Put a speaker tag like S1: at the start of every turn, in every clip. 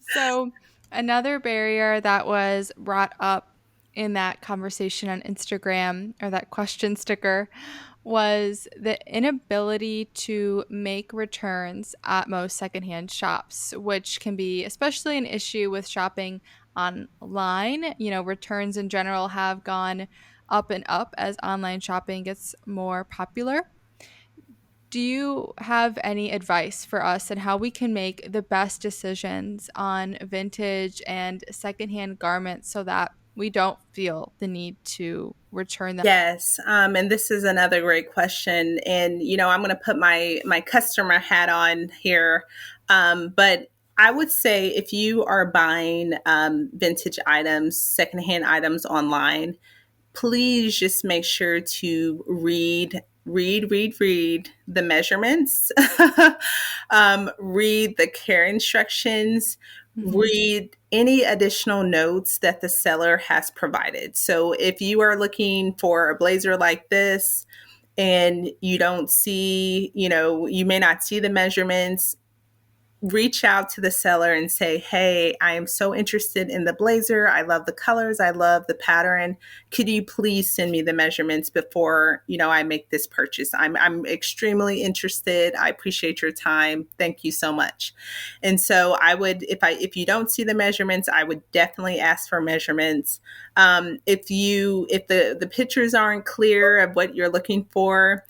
S1: So, another barrier that was brought up in that conversation on Instagram or that question sticker was the inability to make returns at most secondhand shops, which can be especially an issue with shopping online. Returns in general have gone up and up as online shopping gets more popular. Do you have any advice for us on how we can make the best decisions on vintage and secondhand garments so that we don't feel the need to return them?
S2: Yes, and this is another great question. And I'm going to put my customer hat on here, but I would say if you are buying vintage items, secondhand items online, please just make sure to read the measurements, read the care instructions,
S1: Mhm.
S2: read any additional notes that the seller has provided. So if you are looking for a blazer like this and you don't see, you may not see the measurements, reach out to the seller and say, "Hey, I am so interested in the blazer. I love the colors. I love the pattern. Could you please send me the measurements before, I make this purchase? I'm extremely interested. I appreciate your time. Thank you so much." And so I would, if you don't see the measurements, I would definitely ask for measurements. If the pictures aren't clear of what you're looking for,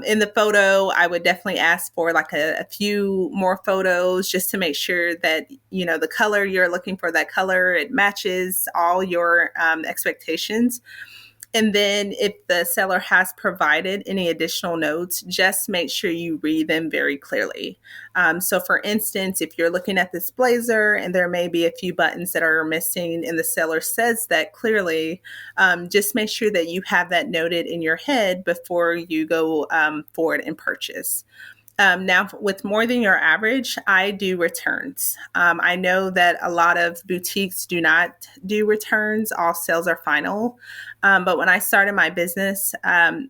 S2: in the photo, I would definitely ask for like a few more photos just to make sure that, the color you're looking for, that color, it matches all your expectations. And then if the seller has provided any additional notes, just make sure you read them very clearly. So for instance, if you're looking at this blazer and there may be a few buttons that are missing and the seller says that clearly, just make sure that you have that noted in your head before you go forward and purchase. Now, with more than your average, I do returns. I know that a lot of boutiques do not do returns. All sales are final. But when I started my business,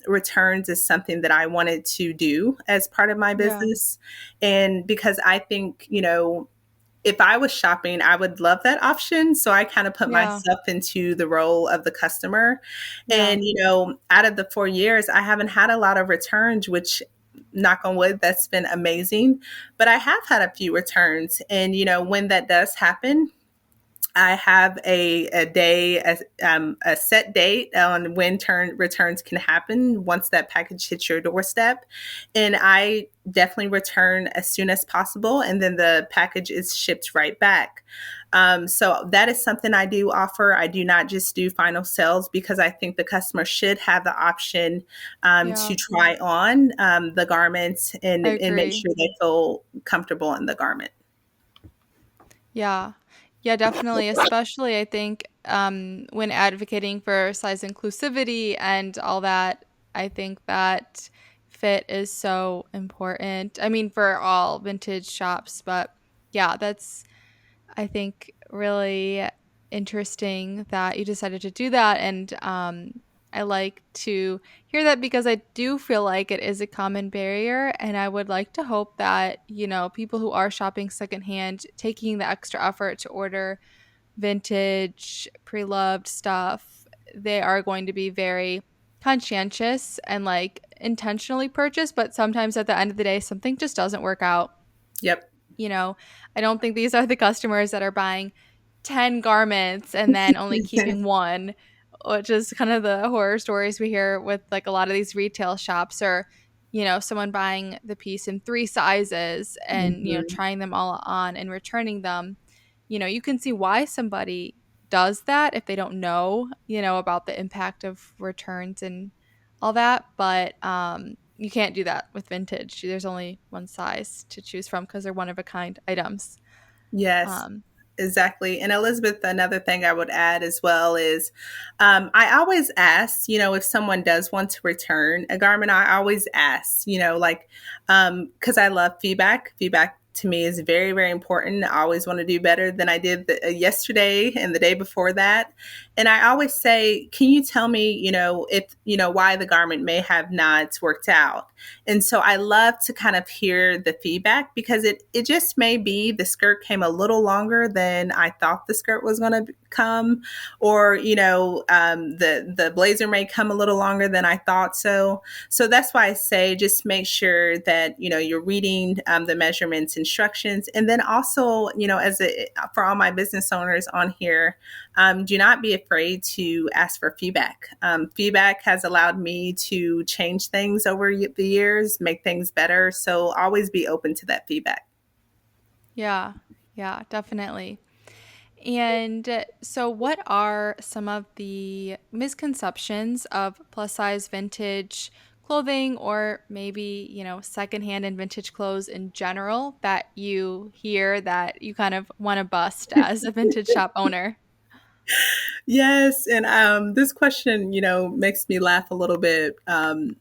S2: returns is something that I wanted to do as part of my
S1: Yeah.
S2: business. And because I think, if I was shopping, I would love that option. So I kind of put
S1: Yeah.
S2: myself into the role of the customer.
S1: Yeah.
S2: And, out of the 4 years, I haven't had a lot of returns, which, knock on wood, that's been amazing. But I have had a few returns. And, when that does happen, I have a set date on when returns can happen once that package hits your doorstep, and I definitely return as soon as possible, and then the package is shipped right back. So that is something I do offer. I do not just do final sales because I think the customer should have the option
S1: Yeah.
S2: to try on the garments
S1: I
S2: and make
S1: agree.
S2: sure they feel comfortable in the garment.
S1: Yeah. Yeah, definitely. Especially, I think, when advocating for size inclusivity and all that, I think that fit is so important. I mean, for all vintage shops, but yeah, that's, I think, really interesting that you decided to do that. And I like to hear that because I do feel like it is a common barrier. And I would like to hope that, people who are shopping secondhand, taking the extra effort to order vintage, pre loved stuff, they are going to be very conscientious and like intentionally purchase. But sometimes at the end of the day, something just doesn't work out.
S2: Yep.
S1: you know, I don't think these are the customers that are buying 10 garments and then only keeping one, which is kind of the horror stories we hear with like a lot of these retail shops, or, someone buying the piece in three sizes and,
S2: Mhm.
S1: trying them all on and returning them. You can see why somebody does that if they don't know, about the impact of returns and all that. But you can't do that with vintage. There's only one size to choose from because they're one of a kind items.
S2: Yes,
S1: Um,
S2: exactly. And Elizabeth, another thing I would add as well is I always ask, if someone does want to return a garment, I always ask, like, because I love feedback. Feedback to me is very, very important. I always want to do better than I did yesterday and the day before that. And I always say, can you tell me, if, why the garment may have not worked out? And so I love to kind of hear the feedback, because it just may be the skirt came a little longer than I thought the skirt was going to come, or, the blazer may come a little longer than I thought. So that's why I say just make sure that you're reading the measurements instructions, and then also for all my business owners on here, do not be afraid to ask for feedback. Feedback has allowed me to change things over the years, make things better. So always be open to that feedback.
S1: Yeah. Yeah, definitely. And so, what are some of the misconceptions of plus size vintage clothing, or maybe, secondhand and vintage clothes in general, that you hear that you kind of want to bust as a vintage shop owner?
S2: Yes, and this question, makes me laugh a little bit. And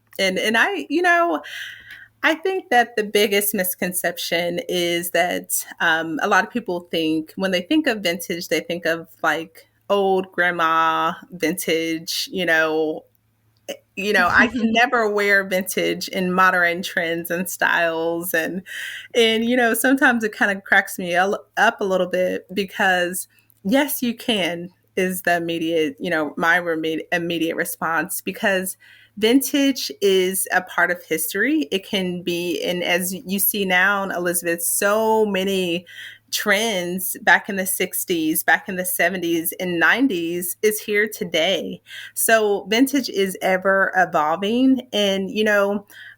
S2: I think that the biggest misconception is that a lot of people think when they think of vintage, they think of like old grandma vintage, I can never wear vintage in modern trends and styles. And sometimes it kind of cracks me up a little bit, because yes, you can, is the immediate, my immediate response, because vintage is a part of history. It can be, and as you see now, Elizabeth, so many trends back in the 60s, back in the 70s and 90s is here today. So vintage is ever evolving. And,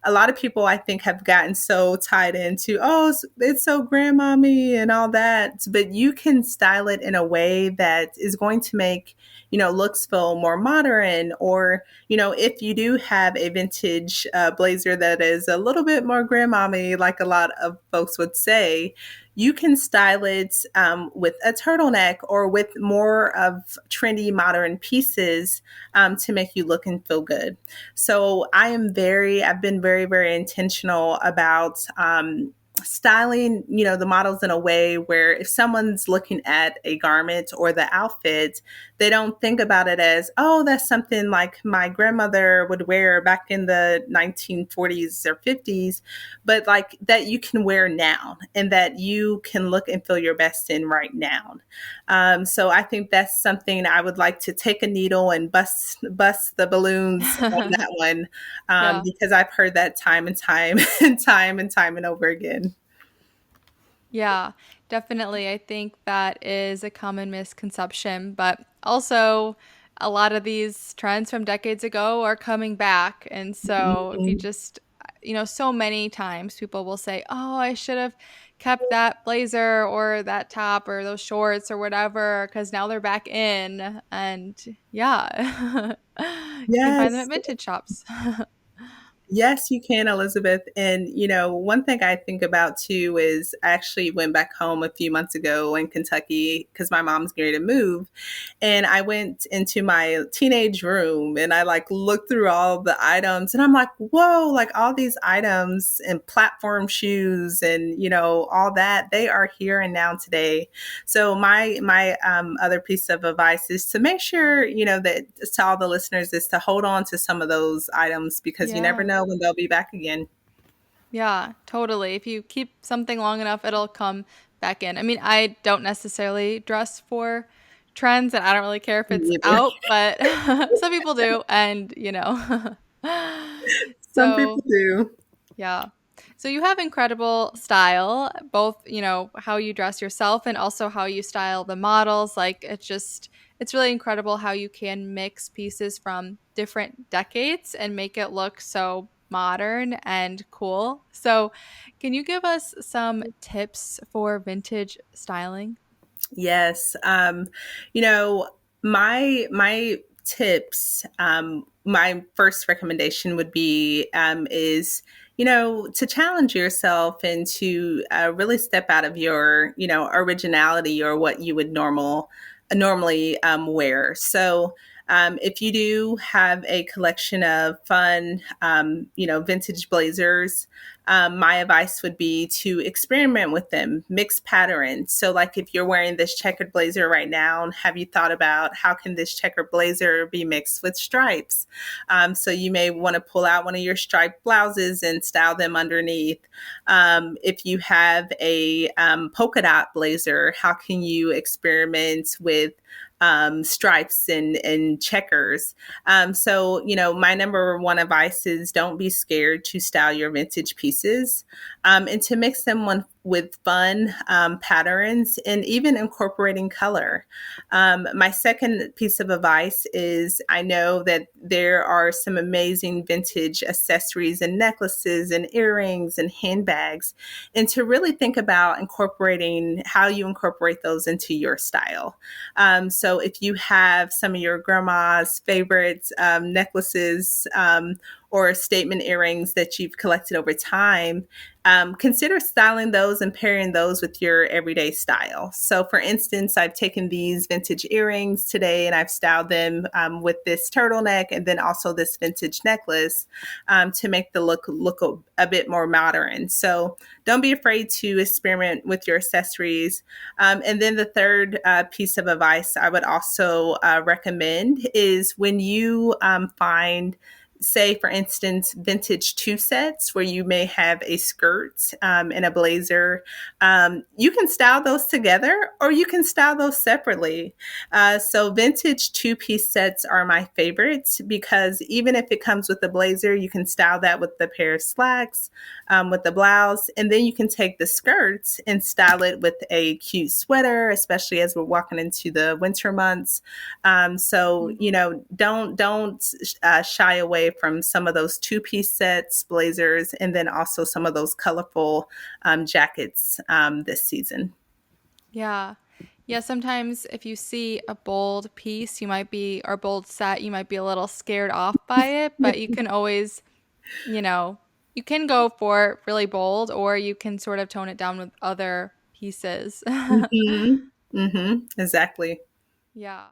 S2: a lot of people, I think, have gotten so tied into, oh, it's so grandmommy and all that. But you can style it in a way that is going to make, looks feel more modern. Or, if you do have a vintage blazer that is a little bit more grandmommy, like a lot of folks would say, you can style it with a turtleneck or with more of trendy modern pieces to make you look and feel good. So I've been very, very intentional about styling, the models in a way where if someone's looking at a garment or the outfit, they don't think about it as, oh, that's something like my grandmother would wear back in the 1940s or 50s, but like that you can wear now and that you can look and feel your best in right now. So I think that's something I would like to take a needle and bust the balloons on that one,
S1: Yeah.
S2: because I've heard that time and time and time and time and over again.
S1: Yeah, definitely. I think that is a common misconception, but also a lot of these trends from decades ago are coming back. And so if you
S2: Mhm.
S1: just, so many times people will say, "Oh, I should have kept that blazer or that top or those shorts or whatever because now they're back in." And yeah, you can find them at
S2: Yes.
S1: vintage shops.
S2: Yes, you can, Elizabeth. And, one thing I think about too is I actually went back home a few months ago in Kentucky because my mom's getting ready to move. And I went into my teenage room and I like looked through all the items and I'm like, whoa, like all these items and platform shoes and, all that, they are here and now today. So my other piece of advice is to make sure, that to all the listeners is to hold on to some of those items, because you never
S1: Yeah.
S2: know when they'll be back again.
S1: Yeah, totally. If you keep something long enough, it'll come back in. I mean, I don't necessarily dress for trends and I don't really care if it's
S2: Me either.
S1: out, but some people do. And,
S2: Some people
S1: so
S2: do.
S1: yeah. So you have incredible style, both, how you dress yourself and also how you style the models. Like it's really incredible how you can mix pieces from different decades and make it look so modern and cool. So, can you give us some tips for vintage styling?
S2: Yes. You know, my tips, my first recommendation would be is to challenge yourself and to really step out of your originality or what you would normally wear. So If you do have a collection of fun, vintage blazers, my advice would be to experiment with them, mix patterns. So, like if you're wearing this checkered blazer right now, have you thought about how can this checkered blazer be mixed with stripes? So you may want to pull out one of your striped blouses and style them underneath. If you have a polka dot blazer, how can you experiment with stripes and checkers? My number one advice is don't be scared to style your vintage pieces, and to mix them with fun patterns and even incorporating color. My second piece of advice is I know that there are some amazing vintage accessories and necklaces and earrings and handbags, and to really think about incorporating how you incorporate those into your style. So if you have some of your grandma's favorite necklaces, or statement earrings that you've collected over time, consider styling those and pairing those with your everyday style. So, for instance, I've taken these vintage earrings today and I've styled them with this turtleneck and then also this vintage necklace, to make the look a bit more modern. So, don't be afraid to experiment with your accessories. And then the third piece of advice I would also recommend is when you find, say, for instance, vintage two sets where you may have a skirt and a blazer. You can style those together or you can style those separately. So vintage two-piece sets are my favorites because even if it comes with the blazer, you can style that with the pair of slacks, with the blouse, and then you can take the skirts and style it with a cute sweater, especially as we're walking into the winter months. Don't shy away from some of those two-piece sets, blazers, and then also some of those colorful jackets this season.
S1: Yeah. Yeah, sometimes if you see a bold piece, you might be or bold set, you might be a little scared off by it, but you can always, you know, you can go for really bold or you can sort of tone it down with other pieces.
S2: Mm-hmm. Mm-hmm. Exactly.
S1: Yeah.